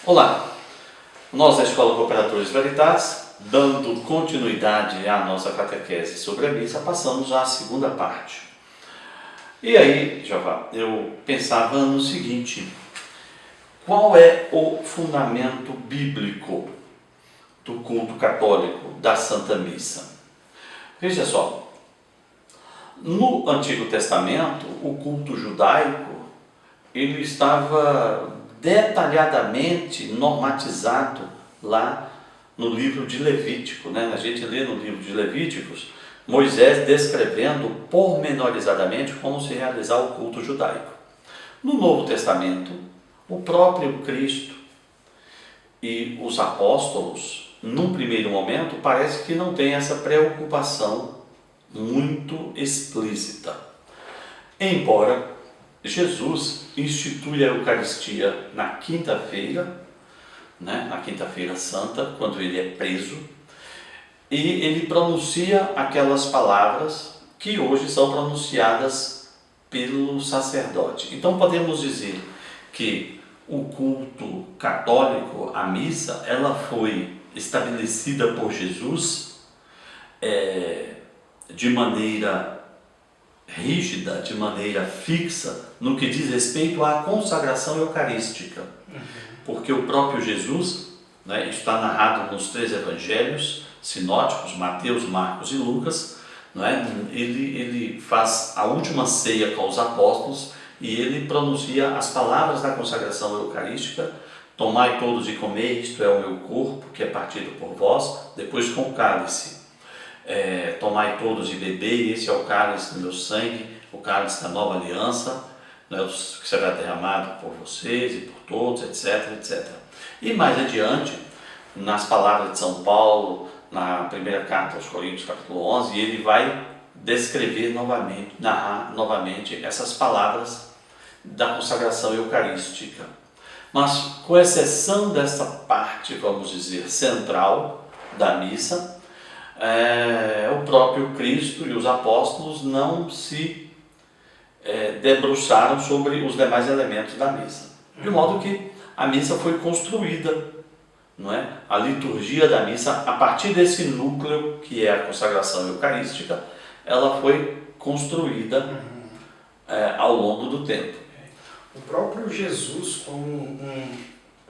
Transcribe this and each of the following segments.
Olá, nós da Escola Cooperadores Veritatis, dando continuidade à nossa catequese sobre a missa, passamos já à segunda parte. E aí, Jeová, eu pensava no seguinte: qual é o fundamento bíblico do culto católico da Santa Missa? Veja só, no Antigo Testamento, o culto judaico ele estava detalhadamente normatizado lá no livro de Levítico, né? A gente lê no livro de Levíticos Moisés descrevendo pormenorizadamente como se realizar o culto judaico. No Novo Testamento, o próprio Cristo e os apóstolos, num primeiro momento, parece que não tem essa preocupação muito explícita. Embora Jesus institui a Eucaristia na quinta-feira, né, na quinta-feira santa, quando ele é preso, e ele pronuncia aquelas palavras que hoje são pronunciadas pelo sacerdote. Então podemos dizer que o culto católico, a missa, ela foi estabelecida por Jesus de maneira rígida, de maneira fixa, no que diz respeito à consagração eucarística. Porque o próprio Jesus, né, está narrado nos três evangelhos sinóticos, Mateus, Marcos e Lucas, né, ele faz a última ceia com os apóstolos e ele pronuncia as palavras da consagração eucarística: tomai todos e comei, isto é o meu corpo, que é partido por vós. Depois com o cálice, tomai todos e bebei, esse é o cálice do meu sangue, o cálice da nova aliança, né, que será derramado por vocês e por todos, etc, etc. E mais adiante, nas palavras de São Paulo, na primeira carta aos Coríntios, capítulo 11, ele vai descrever novamente, narrar novamente essas palavras da consagração eucarística. Mas, com exceção dessa parte, vamos dizer, central da missa, o próprio Cristo e os apóstolos não se debruçaram sobre os demais elementos da missa. De modo que a missa foi construída, não é? A liturgia da missa, a partir desse núcleo que é a consagração eucarística, ela foi construída ao longo do tempo. O próprio Jesus, como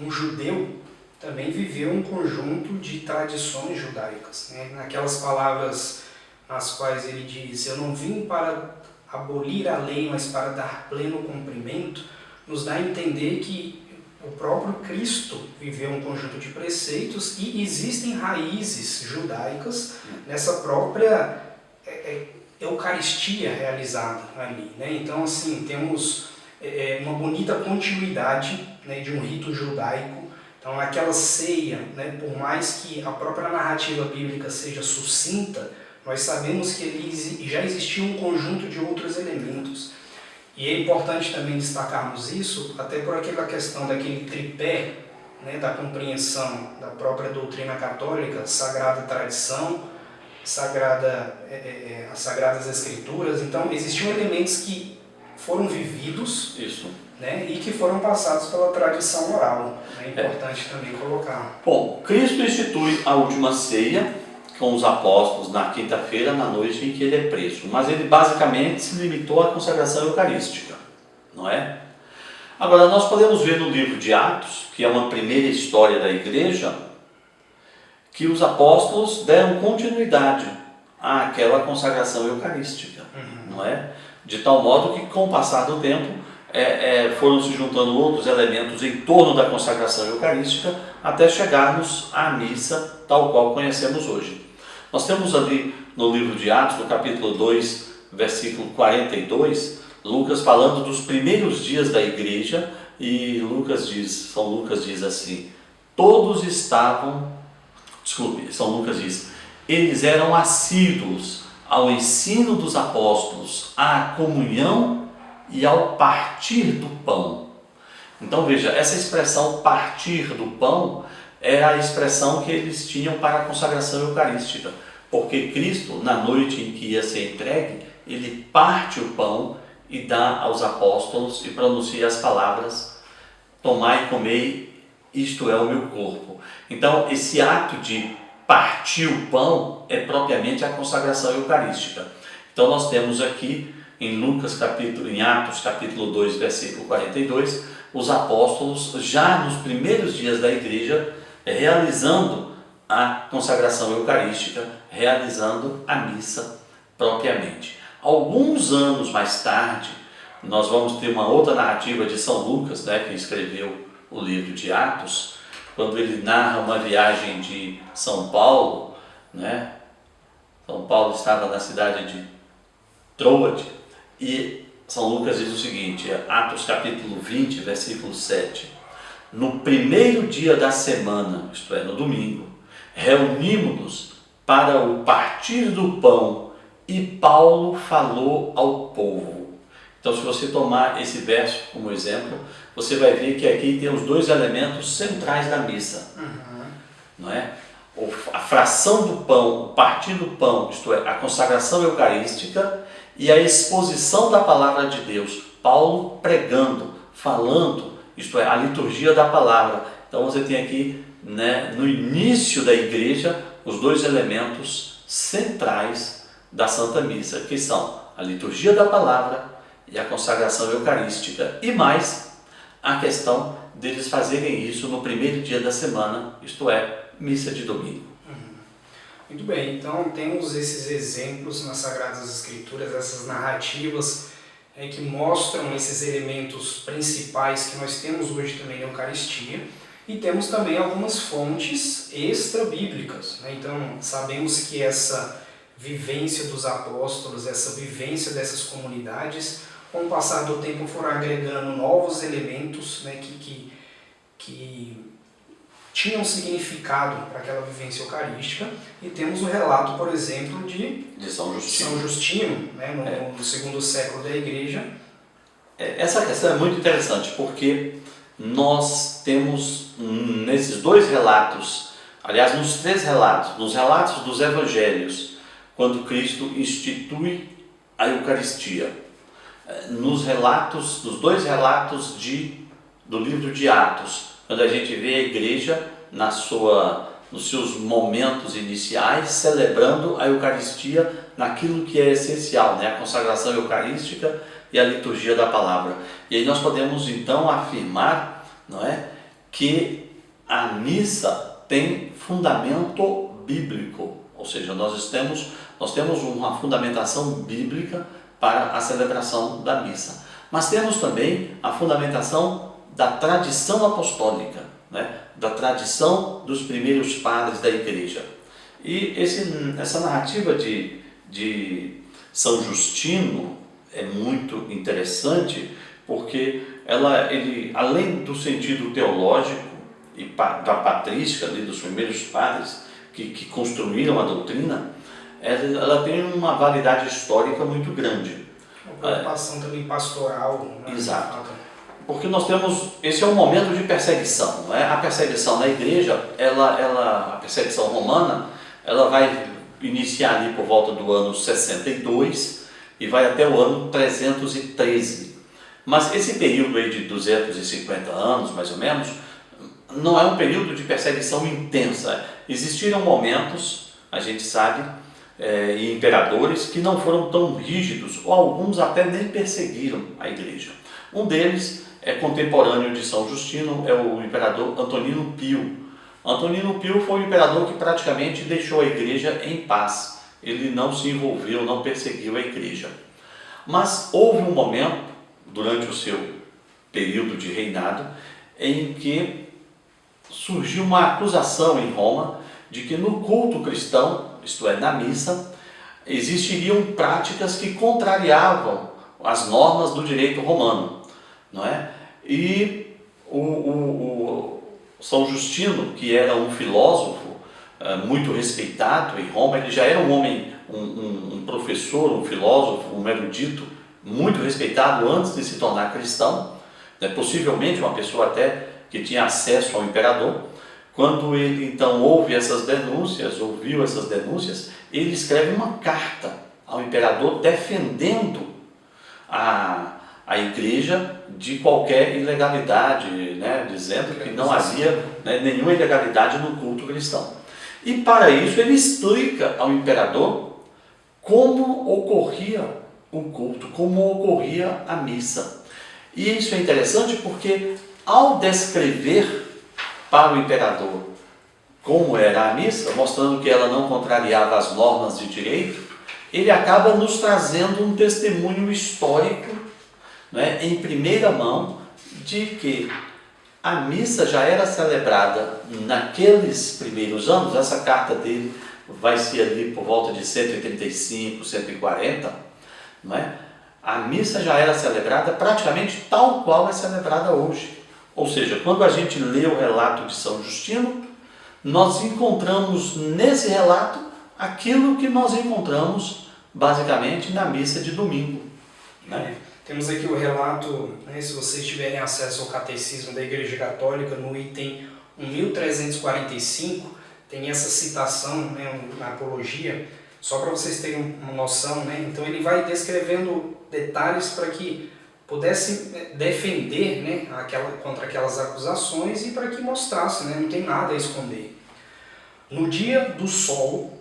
um judeu, também viveu um conjunto de tradições judaicas, né? Naquelas palavras nas quais ele diz: eu não vim para abolir a lei, mas para dar pleno cumprimento, nos dá a entender que o próprio Cristo viveu um conjunto de preceitos e existem raízes judaicas nessa própria Eucaristia realizada ali, né? Então, assim, temos uma bonita continuidade, né, de um rito judaico. Então, naquela ceia, né, por mais que a própria narrativa bíblica seja sucinta, nós sabemos que ali já existia um conjunto de outros elementos. E é importante também destacarmos isso, até por aquela questão daquele tripé, né, da compreensão da própria doutrina católica: sagrada tradição, as sagradas escrituras. Então, existiam elementos que foram vividos, né, e que foram passados pela tradição oral. É importante também colocar. Bom, Cristo institui a última ceia com os apóstolos na quinta-feira, na noite em que ele é preso. Mas ele basicamente se limitou à consagração eucarística, não é? Agora, nós podemos ver no livro de Atos, que é uma primeira história da igreja, que os apóstolos deram continuidade àquela consagração eucarística, não é? De tal modo que, com o passar do tempo, foram se juntando outros elementos em torno da consagração eucarística até chegarmos à missa tal qual conhecemos hoje. Nós temos ali no livro de Atos, no capítulo 2, versículo 42, Lucas falando dos primeiros dias da igreja, e São Lucas diz assim: eles eram assíduos ao ensino dos apóstolos, à comunhão e ao partir do pão. Então veja, essa expressão partir do pão era a expressão que eles tinham para a consagração eucarística, porque Cristo, na noite em que ia ser entregue, ele parte o pão e dá aos apóstolos e pronuncia as palavras: tomai e comei, isto é o meu corpo. Então, esse ato de partir o pão é propriamente a consagração eucarística. Então, nós temos aqui em Atos capítulo 2, versículo 42, os apóstolos já nos primeiros dias da igreja realizando a consagração eucarística, realizando a missa propriamente. Alguns anos mais tarde, nós vamos ter uma outra narrativa de São Lucas, que escreveu o livro de Atos, quando ele narra uma viagem de São Paulo, São Paulo estava na cidade de Troade, e São Lucas diz o seguinte, Atos capítulo 20, versículo 7, no primeiro dia da semana, isto é, no domingo, reunimos-nos para o partir do pão e Paulo falou ao povo. Então, se você tomar esse verso como exemplo, você vai ver que aqui tem os dois elementos centrais da missa, não é? A fração do pão, o partir do pão, isto é, a consagração eucarística e a exposição da palavra de Deus. Paulo pregando, falando, isto é, a liturgia da palavra. Então você tem aqui, no início da igreja, os dois elementos centrais da Santa Missa, que são a liturgia da palavra e a consagração eucarística. E mais, a questão deles fazerem isso no primeiro dia da semana, isto é, missa de domingo. Muito bem, então temos esses exemplos nas Sagradas Escrituras, essas narrativas que mostram esses elementos principais que nós temos hoje também na Eucaristia, e temos também algumas fontes extra-bíblicas. Então sabemos que essa vivência dos apóstolos, essa vivência dessas comunidades, com o passar do tempo foram agregando novos elementos que tinham significado para aquela vivência eucarística, e temos o relato, por exemplo, de São Justino, São Justino, no segundo século da Igreja. Essa questão é muito interessante, porque nós temos nesses dois relatos, aliás, nos três relatos, nos relatos dos Evangelhos, quando Cristo institui a Eucaristia, nos dois relatos do livro de Atos, quando a gente vê a igreja nos seus momentos iniciais, celebrando a Eucaristia naquilo que é essencial, a consagração eucarística e a liturgia da palavra. E aí nós podemos então afirmar, que a missa tem fundamento bíblico, ou seja, nós temos uma fundamentação bíblica para a celebração da missa. Mas temos também a fundamentação da tradição apostólica, da tradição dos primeiros padres da igreja. E essa narrativa de São Justino é muito interessante, porque ele, além do sentido teológico e da patrística dos primeiros padres que construíram a doutrina, ela tem uma validade histórica muito grande. Uma preocupação também pastoral. Exato. Porque nós temos, esse é um momento de perseguição, A perseguição na igreja, a perseguição romana, ela vai iniciar ali por volta do ano 62 e vai até o ano 313. Mas esse período aí de 250 anos, mais ou menos, não é um período de perseguição intensa. Existiram momentos, a gente sabe, e imperadores que não foram tão rígidos, ou alguns até nem perseguiram a igreja. Um deles é contemporâneo de São Justino, é o imperador Antonino Pio. Antonino Pio foi um imperador que praticamente deixou a igreja em paz. Ele não se envolveu, não perseguiu a igreja. Mas houve um momento, durante o seu período de reinado, em que surgiu uma acusação em Roma de que no culto cristão, isto é, na missa, existiriam práticas que contrariavam as normas do direito romano, E o São Justino, que era um filósofo muito respeitado em Roma, ele já era um homem, um professor, um filósofo, um erudito, muito respeitado antes de se tornar cristão, possivelmente uma pessoa até que tinha acesso ao imperador. Quando ele então ouviu essas denúncias, ele escreve uma carta ao imperador defendendo a a igreja de qualquer ilegalidade, né, dizendo que não havia, né, nenhuma ilegalidade no culto cristão. E para isso ele explica ao imperador como ocorria o culto, como ocorria a missa. E isso é interessante porque ao descrever para o imperador como era a missa, mostrando que ela não contrariava as normas de direito, ele acaba nos trazendo um testemunho histórico, né, em primeira mão, de que a missa já era celebrada naqueles primeiros anos. Essa carta dele vai ser ali por volta de 135, 140, não é? A missa já era celebrada praticamente tal qual é celebrada hoje. Ou seja, quando a gente lê o relato de São Justino, nós encontramos nesse relato aquilo que nós encontramos basicamente na missa de domingo, né? Temos aqui o relato, né, se vocês tiverem acesso ao Catecismo da Igreja Católica, no item 1345, tem essa citação, né, na Apologia, só para vocês terem uma noção, né? Então ele vai descrevendo detalhes para que pudesse defender, né, contra aquelas acusações e para que mostrasse, né, não tem nada a esconder. No dia do sol,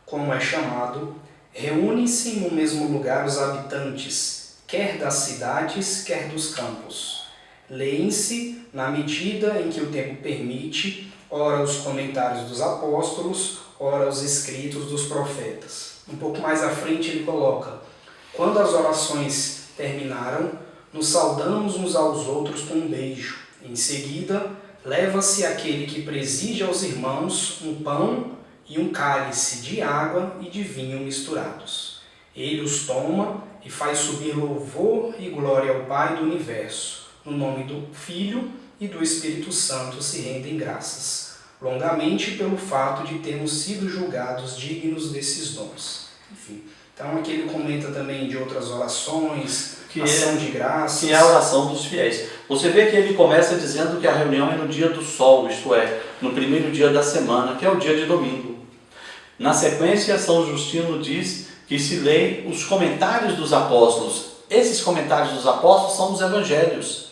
como é chamado, reúnem-se no mesmo lugar os habitantes, quer das cidades, quer dos campos. Leem-se, na medida em que o tempo permite, ora os comentários dos apóstolos, ora os escritos dos profetas. Um pouco mais à frente ele coloca: quando as orações terminaram, nos saudamos uns aos outros com um beijo. Em seguida, leva-se aquele que preside aos irmãos um pão e um cálice de água e de vinho misturados. Ele os toma e faz subir louvor e glória ao Pai do Universo. No nome do Filho e do Espírito Santo se rendem graças, longamente pelo fato de termos sido julgados dignos desses dons. Enfim, então aqui ele comenta também de outras orações, ação de graças. Que é a oração dos fiéis. Você vê que ele começa dizendo que a reunião é no dia do sol, isto é, no primeiro dia da semana, que é o dia de domingo. Na sequência, São Justino diz que se leem os comentários dos apóstolos. Esses comentários dos apóstolos são os evangelhos,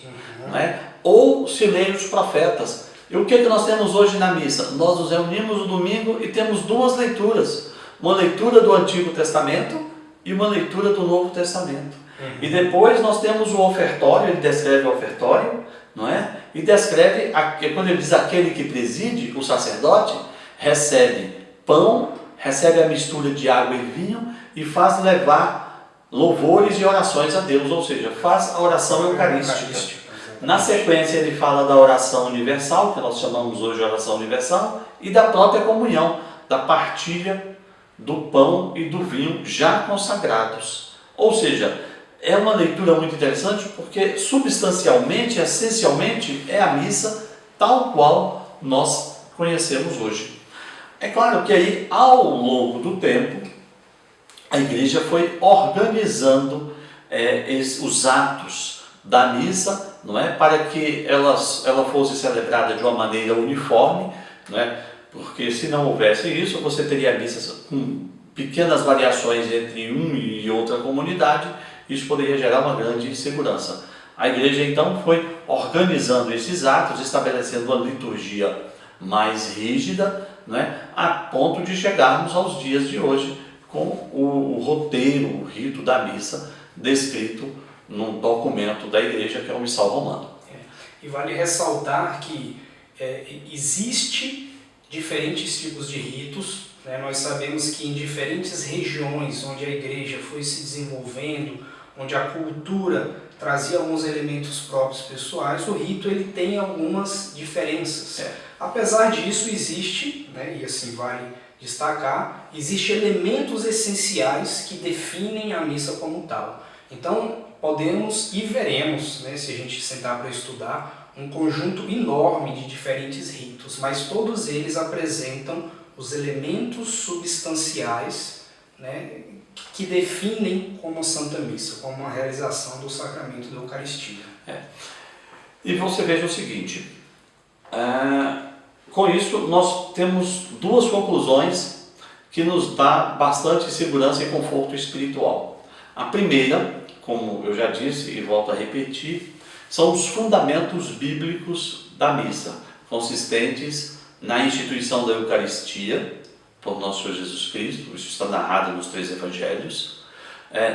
né? Ou se leem os profetas. E o que nós temos hoje na missa? Nós nos reunimos no domingo e temos duas leituras. Uma leitura do Antigo Testamento e uma leitura do Novo Testamento. E depois nós temos o ofertório, ele descreve o ofertório, não é? E descreve, quando ele diz aquele que preside, o sacerdote, recebe pão, recebe a mistura de água e vinho e faz levar louvores e orações a Deus, ou seja, faz a oração eucarística. Na sequência ele fala da oração universal, que nós chamamos hoje de oração universal, e da própria comunhão, da partilha do pão e do vinho já consagrados. Ou seja, é uma leitura muito interessante porque substancialmente, essencialmente, é a missa tal qual nós conhecemos hoje. É claro que aí, ao longo do tempo, a igreja foi organizando os atos da missa, não é? Para que ela fosse celebrada de uma maneira uniforme, não é? Porque se não houvesse isso, você teria missas com pequenas variações entre uma e outra comunidade. Isso poderia gerar uma grande insegurança. A igreja então foi organizando esses atos, estabelecendo uma liturgia mais rígida, né, a ponto de chegarmos aos dias de hoje com o roteiro, o rito da missa descrito num documento da igreja que é o Missal Romano. E vale ressaltar que existe diferentes tipos de ritos, né? Nós sabemos que em diferentes regiões onde a igreja foi se desenvolvendo, onde a cultura trazia alguns elementos próprios pessoais, o rito ele tem algumas diferenças. Apesar disso, existe, né, e assim vale destacar, existem elementos essenciais que definem a missa como tal. Então, podemos e veremos, né, se a gente sentar para estudar, um conjunto enorme de diferentes ritos, mas todos eles apresentam os elementos substanciais, né, que definem como a Santa Missa, como a realização do sacramento da Eucaristia. E você veja o seguinte, com isso nós temos duas conclusões que nos dá bastante segurança e conforto espiritual. A primeira como eu já disse e volto a repetir, são os fundamentos bíblicos da missa, consistentes na instituição da Eucaristia, por nosso Senhor Jesus Cristo, isso está narrado nos 3 evangelhos,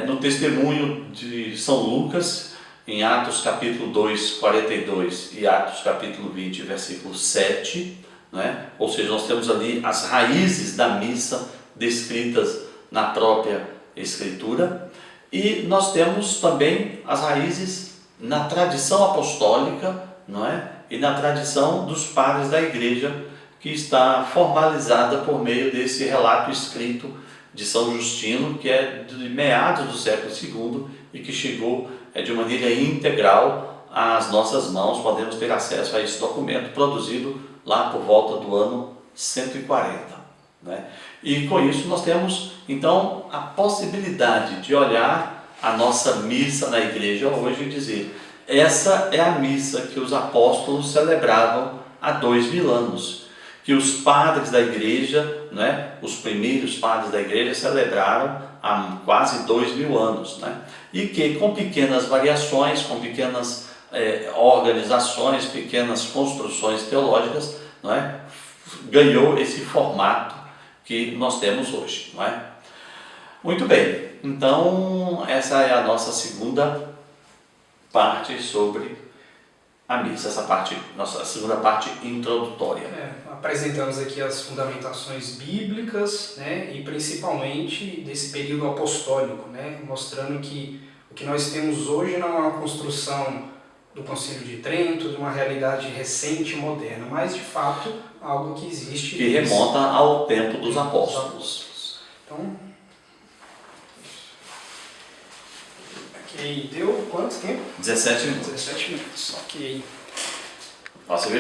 no testemunho de São Lucas, em Atos capítulo 2, 42 e Atos capítulo 20, versículo 7, né? Ou seja, nós temos ali as raízes da missa descritas na própria Escritura, e nós temos também as raízes na tradição apostólica, não é? E na tradição dos padres da Igreja, que está formalizada por meio desse relato escrito de São Justino, que é de meados do século II e que chegou de maneira integral às nossas mãos. Podemos ter acesso a esse documento produzido lá por volta do ano 140. Né? E com isso nós temos então a possibilidade de olhar a nossa missa na igreja hoje e dizer: essa é a missa que os apóstolos celebravam há 2000 anos, que os padres da igreja, né, os primeiros padres da igreja celebraram há quase 2000 anos, né, e que com pequenas variações, com pequenas organizações, pequenas construções teológicas, não é, ganhou esse formato que nós temos hoje. Não é? Muito bem, então essa é a nossa segunda parte sobre a missa, nossa segunda parte introdutória. Apresentamos aqui as fundamentações bíblicas, né, e principalmente desse período apostólico, né, mostrando que o que nós temos hoje não é uma construção do Concílio de Trento, de uma realidade recente e moderna, mas de fato algo que existe. Que remonta ao tempo dos apóstolos. Então, ok, deu quanto tempo? 17 minutos. 17 minutos, ok. Você vê